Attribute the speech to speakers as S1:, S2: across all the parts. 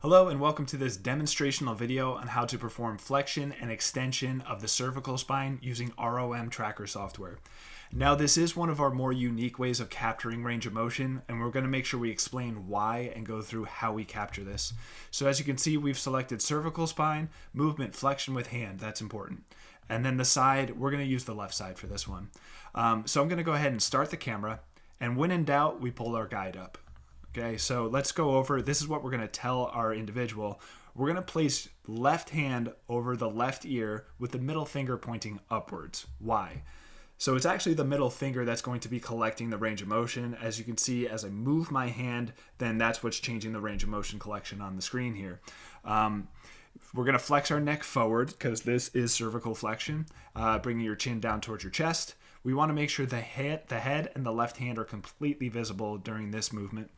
S1: Hello and welcome to this demonstrational video on how to perform flexion and extension of the cervical spine using ROM Tracker software. Now this is one of our more unique ways of capturing range of motion, and we're going to make sure we explain why and go through how we capture this. So as you can see, we've selected cervical spine, movement, flexion with hand, that's important. And then the side, we're going to use the left side for this one. So I'm going to go ahead and start the camera, and when in doubt, we pull our guide up. Okay, so let's go over, this is what we're going to tell our individual. We're going to place left hand over the left ear with the middle finger pointing upwards. Why? So it's actually the middle finger that's going to be collecting the range of motion. As you can see, as I move my hand, then that's what's changing the range of motion collection on the screen here. We're going to flex our neck forward because this is cervical flexion, bringing your chin down towards your chest. We want to make sure the head and the left hand are completely visible during this movement.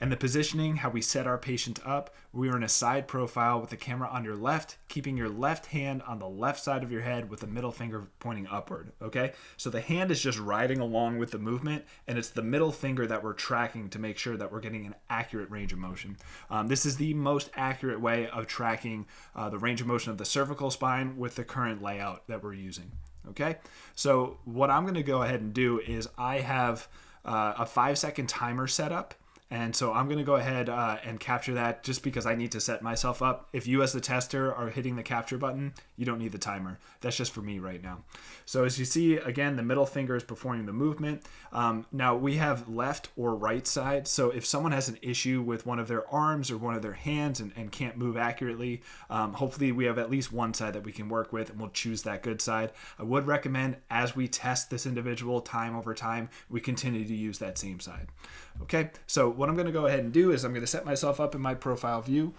S1: And the positioning, how we set our patient up, we are in a side profile with the camera on your left, keeping your left hand on the left side of your head with the middle finger pointing upward, okay? So the hand is just riding along with the movement, and it's the middle finger that we're tracking to make sure that we're getting an accurate range of motion. This is the most accurate way of tracking the range of motion of the cervical spine with the current layout that we're using. Okay, so what I'm going to go ahead and do is I have a 5-second timer set up. And so I'm going to go ahead and capture that just because I need to set myself up. If you as the tester are hitting the capture button, you don't need the timer. That's just for me right now. So as you see, again, the middle finger is performing the movement. Now we have left or right side. So if someone has an issue with one of their arms or one of their hands and can't move accurately, hopefully we have at least one side that we can work with, and we'll choose that good side. I would recommend, as we test this individual time over time, we continue to use that same side. Okay, so what I'm going to go ahead and do is I'm going to set myself up in my profile view.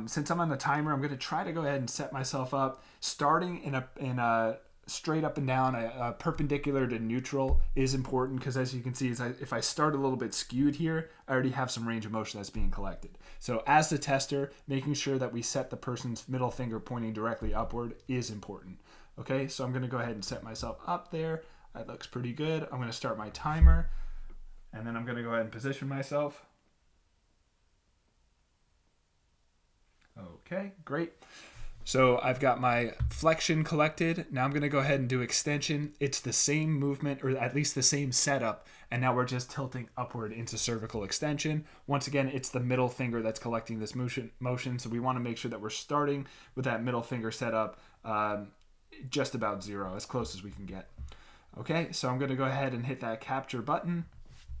S1: Since I'm on the timer, I'm going to try to go ahead and set myself up starting in a straight up and down. A perpendicular to neutral is important because, as you can see, if I start a little bit skewed here, I already have some range of motion that's being collected. So as the tester, making sure that we set the person's middle finger pointing directly upward is important. Okay, so I'm going to go ahead and set myself up there. That looks pretty good. I'm going to start my timer. And then I'm going to go ahead and position myself. Okay, great. So I've got my flexion collected. Now I'm going to go ahead and do extension. It's the same movement, or at least the same setup. And now we're just tilting upward into cervical extension. Once again, it's the middle finger that's collecting this motion. So we want to make sure that we're starting with that middle finger setup just about zero, as close as we can get. Okay, so I'm going to go ahead and hit that capture button.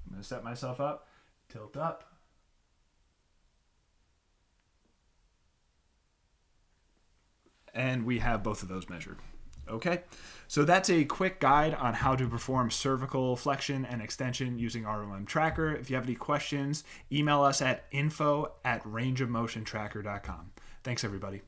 S1: I'm going to set myself up, tilt up. And we have both of those measured. Okay, so that's a quick guide on how to perform cervical flexion and extension using ROM Tracker. If you have any questions, email us at info@rangeofmotiontracker.com. Thanks, everybody.